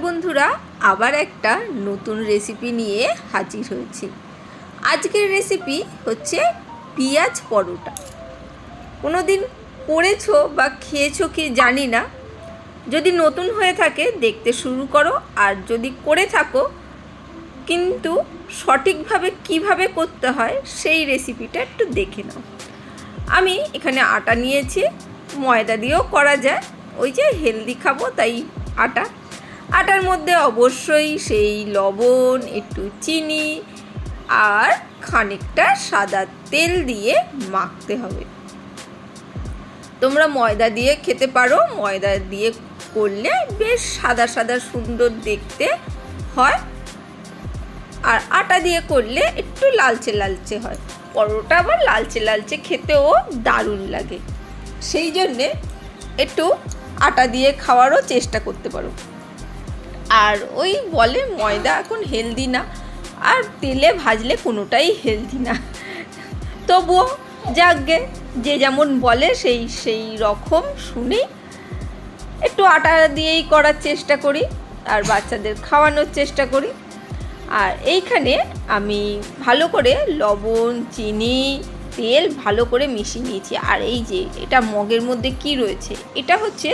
বন্ধুরা, আবার একটা নতুন রেসিপি নিয়ে হাজির হয়েছি। আজকের রেসিপি হচ্ছে পেঁয়াজ পরোটা। কোনো দিন করেছো বা খেয়েছো কি জানি না। যদি নতুন হয়ে থাকে দেখতে শুরু করো, আর যদি করে থাকো কিন্তু সঠিকভাবে কিভাবে করতে হয় সেই রেসিপিটা একটু দেখে নাও। আমি এখানে আটা নিয়েছি, ময়দা দিয়েও করা যায়, ওই যে হেলদি খাবো তাই আটার মধ্যে অবশ্যই সেই লবণ, একটু চিনি আর খানিকটা সাদা তেল দিয়ে মাখতে হবে। তোমরা ময়দা দিয়ে খেতে পারো, ময়দা দিয়ে করলে বেশ সাদা সাদা সুন্দর দেখতে হয়, আর আটা দিয়ে করলে একটু লালচে লালচে হয়। পরোটা আবার লালচে লালচে খেতেও দারুণ লাগে, সেই জন্যে একটু আটা দিয়ে খাওয়ারও চেষ্টা করতে পারো। আর ওই বলে ময়দা এখন হেলদি না, আর তেলে ভাজলে কোনোটাই হেলদি না। তবুও যাকগে, যে যেমন বলে সেই রকম শুনেই একটু আটা দিয়েই করার চেষ্টা করি আর বাচ্চাদের খাওয়ানোর চেষ্টা করি। আর এইখানে আমি ভালো করে লবণ, চিনি, তেল ভালো করে মিশিয়ে নিয়েছি। আর এই যে এটা মগের মধ্যে কি রয়েছে, এটা হচ্ছে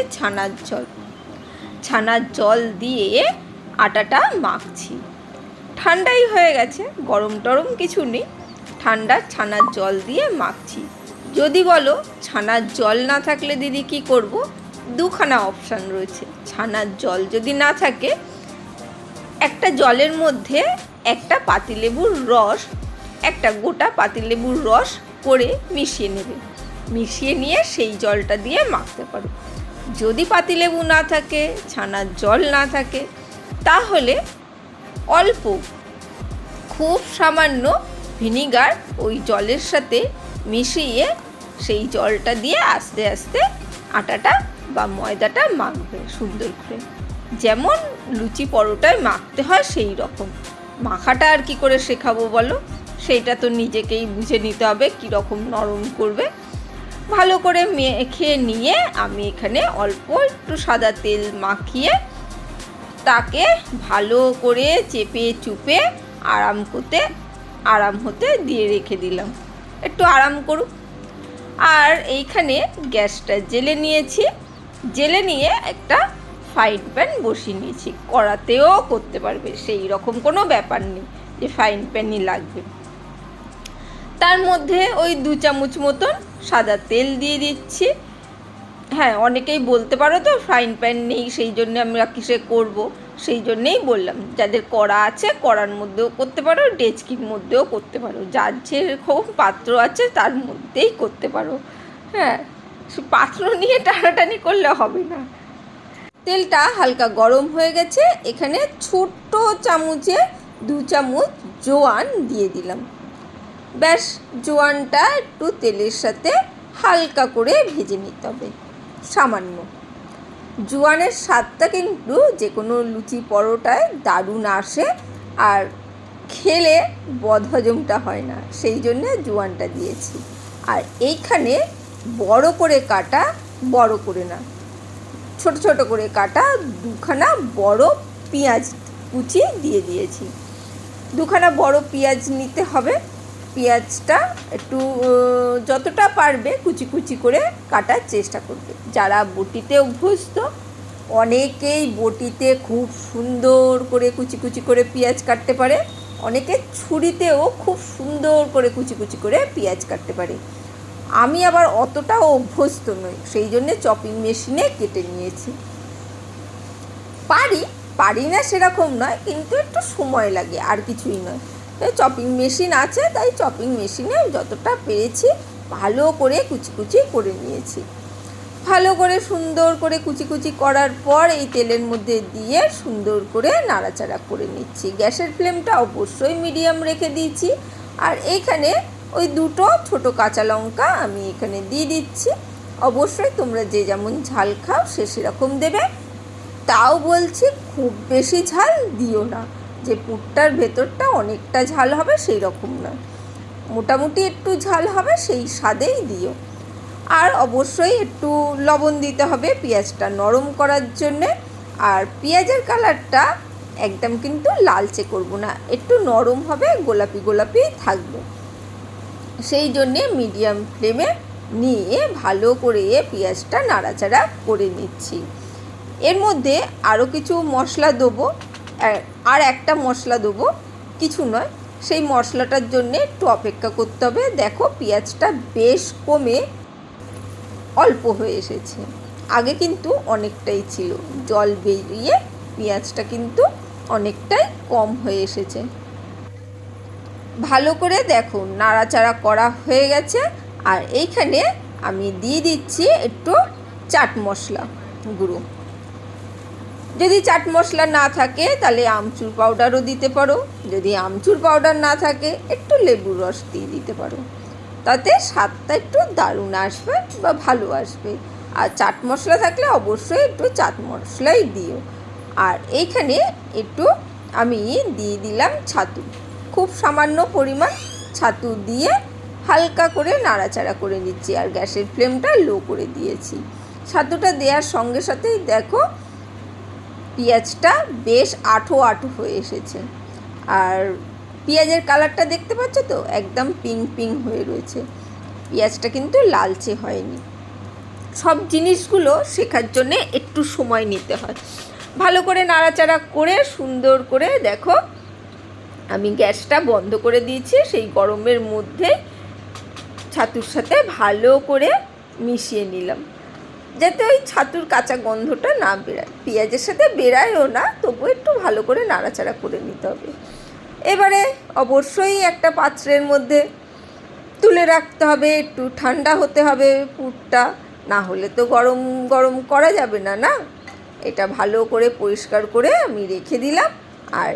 ছানার জল দিয়ে আটাটা মাখছি। ঠান্ডাই হয়ে গেছে, গরম টরম কিছু নেই, ঠান্ডা ছানার জল দিয়ে মাখছি। যদি বলো ছানার জল না থাকলে দিদি কি করব, দুখানা অপশান রয়েছে। ছানার জল যদি না থাকে, একটা জলের মধ্যে একটা পাতিলেবুর রস, একটা গোটা পাতিলেবুর রস করে মিশিয়ে নেবে, মিশিয়ে নিয়ে সেই জলটা দিয়ে মাখতে পারো। যদি পাতিলেবু না থাকে, ছানার জল না থাকে, তাহলে অল্প খুব সামান্য ভিনিগার ওই জলের সাথে মিশিয়ে সেই জলটা দিয়ে আস্তে আস্তে আটাটা বা ময়দাটা মাখবে সুন্দর করে, যেমন লুচি পরোটায় মাখতে হয় সেই রকম। মাখাটা আর কি করে শেখাবো বলো, সেইটা তো নিজেকেই বুঝে নিতে হবে কীরকম নরম করবে। ভালো করে মেখে নিয়ে আমি এখানে অল্প একটু সাদা তেল মাখিয়ে তাকে ভালো করে চেপে চুপে আরাম হতে দিয়ে রেখে দিলাম, একটু আরাম করুক। আর এইখানে গ্যাসটা জেলে নিয়েছি, জেলে নিয়ে একটা ফ্রাইং প্যান বসিয়ে নিয়েছি। কড়াতেও করতে পারবে, সেই রকম কোনো ব্যাপার নেই যে ফ্রাইং প্যানই লাগবে। তার মধ্যে ওই 2 চামচ মতন সাদা তেল দিয়ে দিচ্ছি। হ্যাঁ, অনেকেই বলতে পারো তো ফ্রাইং প্যান নেই, সেই জন্য আমরা কিসে করব, সেই জন্যেই বললাম। যাদের কড়া আছে কড়ার মধ্যেও করতে পারো, ডেচকির মধ্যেও করতে পারো, যার যেরকম পাত্র আছে তার মধ্যেই করতে পারো। হ্যাঁ, পাত্র নিয়ে টানাটানি করলে হবে না। তেলটা হালকা গরম হয়ে গেছে, এখানে ছোট্ট চামচে 2 চামচ জোয়ান দিয়ে দিলাম। ব্যাস, জোয়ানটা একটু তেলের সাথে হালকা করে ভেজে নিতে হবে সামান্য। জোয়ানের স্বাদটা কিন্তু যে কোনো লুচি পরোটায় দারুণ আসে, আর খেলে বদহজমটা হয় না, সেই জন্যে জোয়ানটা দিয়েছি। আর এইখানে বড় করে কাটা, বড় করে না, ছোট ছোট করে কাটা 2খানা বড় পেঁয়াজ কুচি দিয়ে দিয়েছি। 2খানা বড় পেঁয়াজ নিতে হবে। পেঁয়াজটা একটু যতটা পারবে কুচি কুচি করে কাটার চেষ্টা করবে। যারা বটিতে অভ্যস্ত, অনেকেই বটিতে খুব সুন্দর করে কুচি কুচি করে পেঁয়াজ কাটতে পারে, অনেকে ছুরিতেও খুব সুন্দর করে কুচি কুচি করে পেঁয়াজ কাটতে পারে। আমি আবার অতটাও অভ্যস্ত নই, সেই জন্যে চপিং মেশিনে কেটে নিয়েছি। পারি না সেরকম নয়, কিন্তু একটু সময় লাগে, আর কিছুই নয়। তাই চপিং মেশিন আছে, তাই চপিং মেশিনে যতটা পেরেছি ভালো করে কুচি কুচি করে নিয়েছি। ভালো করে সুন্দর করে কুচি কুচি করার পর এই তেলের মধ্যে দিয়ে সুন্দর করে নাড়াচাড়া করে নিচ্ছি। গ্যাসের ফ্লেমটা অবশ্যই মিডিয়াম রেখে দিয়েছি। আর এইখানে ওই 2টো ছোটো কাঁচা লঙ্কা আমি এখানে দিয়ে দিচ্ছি। অবশ্যই তোমরা যে যেমন ঝাল খাও সে সেরকম দেবে, তাও বলছি খুব বেশি ঝাল দিও না, যে পুরটার ভেতরটা অনেকটা ঝাল হবে সেই রকম নয়, মোটামুটি একটু ঝাল হবে সেই স্বাদেই দিও। আর অবশ্যই একটু লবণ দিতে হবে পেঁয়াজটা নরম করার জন্যে। আর পেঁয়াজের কালারটা একদম কিন্তু লালচে করব না, একটু নরম হবে, গোলাপি গোলাপি থাকবে। সেই জন্যে মিডিয়াম ফ্লেমে নিয়ে ভালো করে পেঁয়াজটা নাড়াচাড়া করে নিচ্ছি। এর মধ্যে আরও কিছু মশলা দেবো, আর একটা মশলা দেবো, কিছু নয়। সেই মশলাটার জন্যে একটু অপেক্ষা করতে হবে। দেখো পেঁয়াজটা বেশ কমে অল্প হয়ে এসেছে, আগে কিন্তু অনেকটাই ছিল, জল বেরিয়ে পেঁয়াজটা কিন্তু অনেকটাই কম হয়ে এসেছে। ভালো করে দেখো নাড়াচাড়া করা হয়ে গেছে। আর এইখানে আমি দিয়ে দিচ্ছি একটু চাট মশলা গুঁড়ো। যদি চাট মশলা না থাকে তাহলে আমচুর পাউডারও দিতে পারো, যদি আমচুর পাউডার না থাকে একটু লেবুর রস দিয়ে দিতে পারো, তাতে স্বাদটা একটু দারুণ আসবে বা ভালো আসবে। আর চাট মশলা থাকলে অবশ্যই একটু চাট মশলাই দিও। আর এইখানে একটু আমি দিয়ে দিলাম ছাতু, খুব সামান্য পরিমাণ ছাতু দিয়ে হালকা করে নাড়াচাড়া করে নিচ্ছি। আর গ্যাসের ফ্লেমটা লো করে দিয়েছি। ছাতুটা দেওয়ার সঙ্গে সাথেই দেখো পেঁয়াজটা বেশ আঠো আঠো হয়ে এসেছে। আর পেঁয়াজের কালারটা দেখতে পাচ্ছ তো, একদম পিঙ্ক পিঙ্ক হয়ে রয়েছে, পেঁয়াজটা কিন্তু লালচে হয়নি। সব জিনিসগুলো শেখার জন্যে একটু সময় নিতে হয়। ভালো করে নাড়াচাড়া করে সুন্দর করে দেখো আমি গ্যাসটা বন্ধ করে দিয়েছি। সেই গরমের মধ্যে ছাতুর সাথে ভালো করে মিশিয়ে নিলাম, যাতে ওই ছাতুর কাঁচা গন্ধটা না বেরায়। পেঁয়াজের সাথে বেরায়ও না, তবু একটু ভালো করে নাড়াচাড়া করে নিতে হবে। এবারে অবশ্যই একটা পাত্রের মধ্যে তুলে রাখতে হবে, একটু ঠান্ডা হতে হবে পুরটা, না হলে তো গরম গরম করা যাবে না। না, এটা ভালো করে পরিষ্কার করে আমি রেখে দিলাম। আর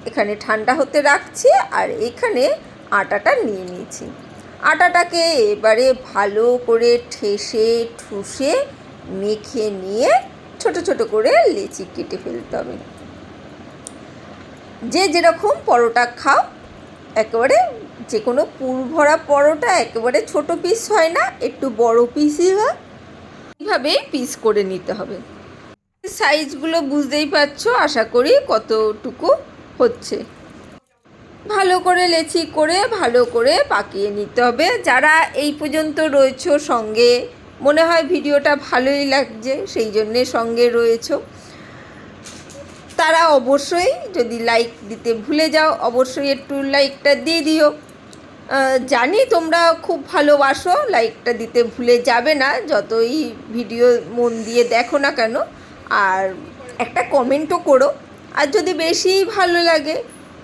এখানে ঠান্ডা হতে রাখছি। আর এখানে আটাটা নিয়ে নিয়েছি। আটাটাকে এবারে ভালো করে ঠেসে ঠুসে মেখে নিয়ে ছোট ছোট করে লেচি কেটে ফেলতে হবে। যে যেরকম পরোটা খাও, একেবারে যে কোনো পুর ভরা পরোটা একেবারে ছোট পিস হয় না, একটু বড় পিসই হয়, এইভাবেই পিস করে নিতে হবে। সাইজগুলো বুঝতেই পারছো আশা করি কতটুকু হচ্ছে। ভালো করে লেচি করে ভালো করে পাকিয়ে নিতে হবে। যারা এই পর্যন্ত রয়েছো সঙ্গে, মনে হয় ভিডিওটা ভালোই লাগছে সেই জন্যে সঙ্গে রয়েছো, তারা অবশ্যই যদি লাইক দিতে ভুলে যাও অবশ্যই একটু লাইকটা দিয়ে দিও। জানি তোমরা খুব ভালোবাসো, লাইকটা দিতে ভুলে যাবে না যতই ভিডিও মন দিয়ে দেখো না কেন। আর একটা কমেন্টও করো, আর যদি বেশি ভালো লাগে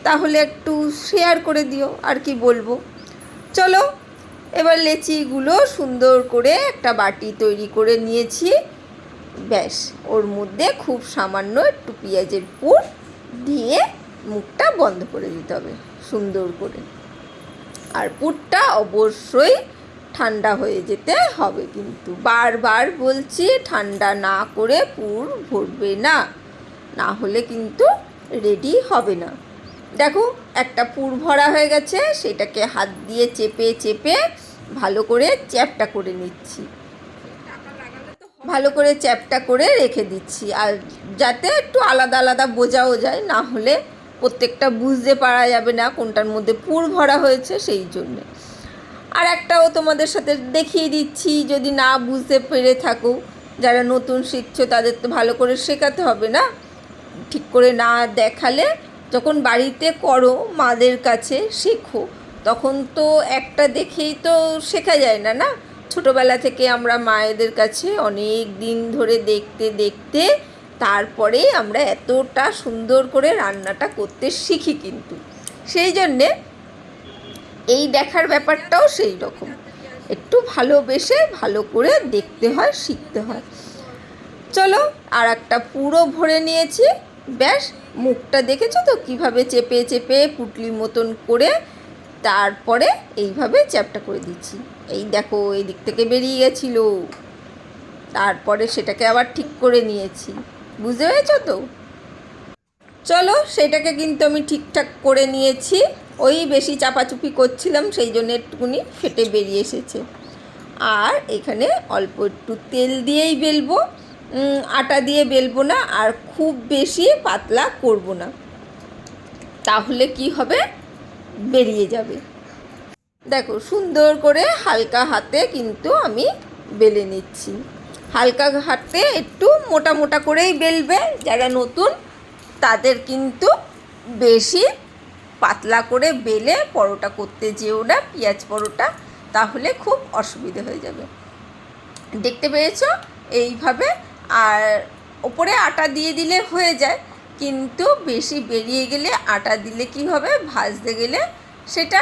তাহলে একটু শেয়ার করে দিও, আর কি বলবো। চলো এবার লেচিগুলো সুন্দর করে একটা বাটি তৈরি করে নিয়েছি। ব্যাস, ওর মধ্যে খুব সামান্য একটু পেঁয়াজের পুর দিয়ে মুখটা বন্ধ করে দিতে হবে সুন্দর করে। আর পুরটা অবশ্যই ঠান্ডা হয়ে যেতে হবে, কিন্তু বারবার বলছি ঠান্ডা না করে পুর ভরবে না, না হলে কিন্তু রেডি হবে না। দেখো একটা পুর ভরা হয়ে গেছে, সেটাকে হাত দিয়ে চেপে চেপে ভালো করে চ্যাপটা করে নিচ্ছি, ভালো করে চ্যাপটা করে রেখে দিচ্ছি। আর যাতে একটু আলাদা আলাদা বোঝাও যায়, না হলে প্রত্যেকটা বুঝতে পারা যাবে না কোনটার মধ্যে পুর ভরা হয়েছে, সেই জন্যে। আর একটাও তোমাদের সাথে দেখিয়ে দিচ্ছি, যদি না বুঝতে পেরে থাকো, যারা নতুন শিখছো তাদের তো ভালো করে শেখাতে হবে না, ঠিক করে না দেখালে যখন বাড়িতে করো মাদের কাছে শেখো, তখন তো একটা দেখেই তো শেখা যায় না। না, ছোটোবেলা থেকে আমরা মায়েদের কাছে অনেক দিন ধরে দেখতে দেখতে তারপরে আমরা এতটা সুন্দর করে রান্নাটা করতে শিখি, কিন্তু সেই জন্যে এই দেখার ব্যাপারটাও সেই রকম, একটু ভালোবেসে ভালো করে দেখতে হয়, শিখতে হয়। চলো আর একটা পুরো ভরে নিয়েছি। ব্যাস, মুখটা দেখেছো তো কীভাবে চেপে চেপে পুটলির মতন করে তারপরে এইভাবে চ্যাপটা করে দিচ্ছি। এই দেখো এই দিক থেকে বেরিয়ে গেছিলো, তারপরে সেটাকে আবার ঠিক করে নিয়েছি, বুঝতে পেরেছো তো? চলো সেটাকে কিন্তু আমি ঠিকঠাক করে নিয়েছি, ওই বেশি চাপাচুপি করছিলাম সেই জন্য একটুকুনি ফেটে বেরিয়ে এসেছে। আর এখানে অল্প একটু তেল দিয়েই বেলবো, আটা দিয়ে বেলবো না, আর খুব বেশি পাতলা করব না, তাহলে কি হবে, বেরিয়ে যাবে। দেখো সুন্দর করে হালকা হাতে কিন্তু আমি বেলে নিচ্ছি। হালকা হাতে একটু মোটা মোটা করেই বেলবে, যারা নতুন তাদের কিন্তু বেশি পাতলা করে বেলে পরোটা করতে যেও না, পেঁয়াজ পরোটা, তাহলে খুব অসুবিধে হয়ে যাবে। দেখতে পেয়েছো এইভাবে। আর ওপরে আটা দিয়ে দিলে হয়ে যায়, কিন্তু বেশি বেরিয়ে গেলে আটা দিলে কি হবে, ভাজতে গেলে সেটা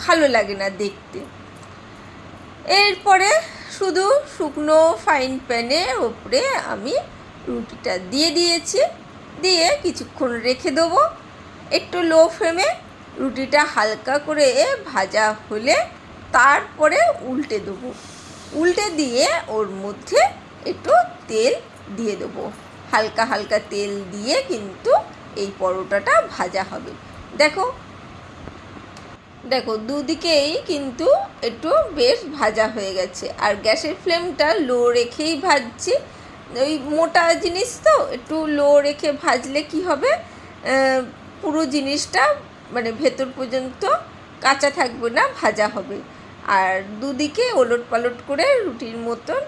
ভালো লাগে না দেখতে। এরপরে শুধু শুকনো ফাইন প্যানের ওপরে আমি রুটিটা দিয়ে দিয়েছি, দিয়ে কিছুক্ষণ রেখে দেবো একটু লো ফ্লেমে। রুটিটা হালকা করে ভাজা হলে তারপরে উল্টে দেবো, উল্টে দিয়ে ওর মধ্যে একটু তেল দিয়ে দেবো, হালকা হালকা তেল দিয়ে কিন্তু এই পরোটাটা ভাজা হবে। দেখো দেখো দুদিকেই কিন্তু একটু বেশ ভাজা হয়ে গেছে। আর গ্যাসের ফ্লেমটা লো রেখেই ভাজছি, ওই মোটা জিনিস তো একটু লো রেখে ভাজলে কি হবে, পুরো জিনিসটা মানে ভেতর পর্যন্ত কাঁচা থাকবে না, ভাজা হবে। আর দুদিকে ওলট পালট করে রুটির মতন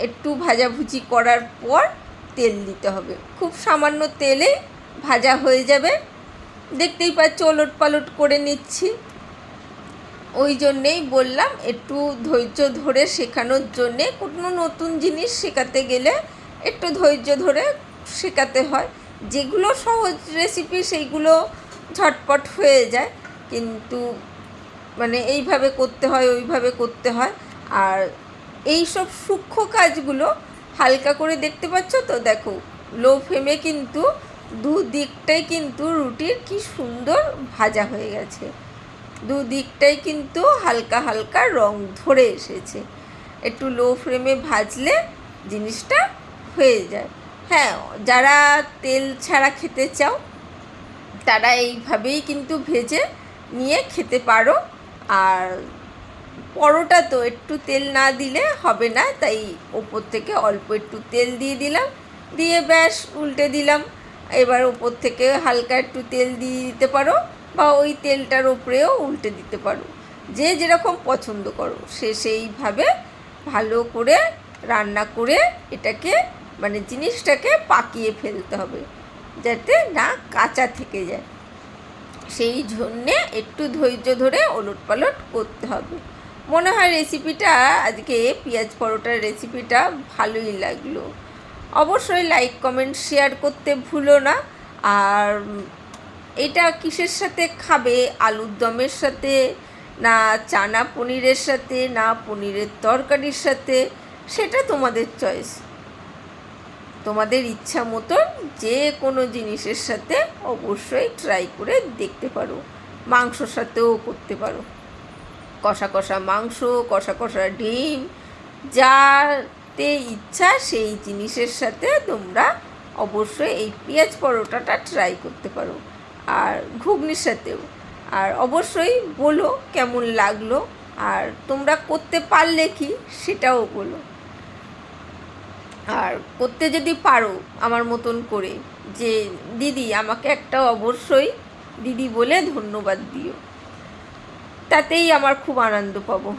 একটু ভাজাভুজি করার পর তেল দিতে হবে, খুব সামান্য তেলে ভাজা হয়ে যাবে। দেখতেই পাচ্ছ ওলট পালট করে নিচ্ছি, ওই জন্যেই বললাম একটু ধৈর্য ধরে শেখানোর জন্যে। কোনো নতুন জিনিস শেখাতে গেলে একটু ধৈর্য ধরে শেখাতে হয়। যেগুলো সহজ রেসিপি সেইগুলো ঝটপট হয়ে যায়, কিন্তু মানে এইভাবে করতে হয় ওইভাবে করতে হয়। আর এই সব সূক্ষ্ম কাজগুলো হালকা করে, দেখতে পাচ্ছ তো, দেখো লো ফ্লেমে কিন্তু দুদিকটাই কিন্তু রুটির কি সুন্দর ভাজা হয়ে গেছে, দুদিকটাই কিন্তু হালকা হালকা রং ধরে এসেছে। একটু লো ফ্লেমে ভাজলে জিনিসটা হয়ে যায়। হ্যাঁ, যারা তেল ছাড়া খেতে চাও তারা এইভাবেই কিন্তু ভেজে নিয়ে খেতে পারো। আর পরোটা তো একটু তেল না দিলে হবে না, তাই ওপর থেকে অল্প একটু তেল দিয়ে দিলাম, দিয়ে ব্যাস উল্টে দিলাম। এবার ওপর থেকে হালকা একটু তেল দিয়ে দিতে পারো, বা ওই তেলটার ওপরেও উল্টে দিতে পারো, যে যেরকম পছন্দ করো সে সেইভাবে ভালো করে রান্না করে এটাকে মানে জিনিসটাকে পাকিয়ে ফেলতে হবে, যাতে না কাঁচা থেকে যায়। সেই জন্যে একটু ধৈর্য ধরে ওলট পালট করতে হবে। মনে হয় রেসিপিটা আজকে পেঁয়াজ পরোটার রেসিপিটা ভালোই লাগলো। অবশ্যই লাইক কমেন্ট শেয়ার করতে ভুলো না। আর এটা কিসের সাথে খাবে, আলুর দমের সাথে, না চানা পনিরের সাথে, না পনিরের তরকারির সাথে, সেটা তোমাদের চয়েস, তোমাদের ইচ্ছা মতন যে কোনো জিনিসের সাথে অবশ্যই ট্রাই করে দেখতে পারো। মাংসর সাথেও করতে পারো, কষা কষা মাংস, কষা কষা ডিম, যাতে ইচ্ছা সেই জিনিসের সাথে তোমরা অবশ্যই এই পেঁয়াজ পরোটাটা ট্রাই করতে পারো, আর ঘুগনির সাথেও। আর অবশ্যই বলো কেমন লাগলো, আর তোমরা করতে পারলে কি সেটাও বলো। আর করতে যদি পারো আমার মতন করে, যে দিদি আমাকে একটা অবশ্যই দিদি বলে ধন্যবাদ দিও, তাতেই আমার খুব আনন্দ পাবো।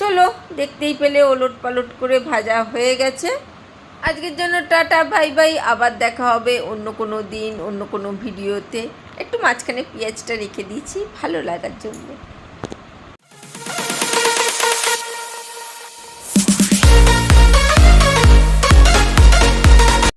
চলো, দেখতেই পেলে ওলট পালট করে ভাজা হয়ে গেছে। আজকের জন্য টাটা, বাই বাই। আবার দেখা হবে অন্য কোনো দিন অন্য কোনো ভিডিওতে। একটু মাঝখানে পেঁয়াজটা রেখে দিয়েছি ভালো লাগার জন্য।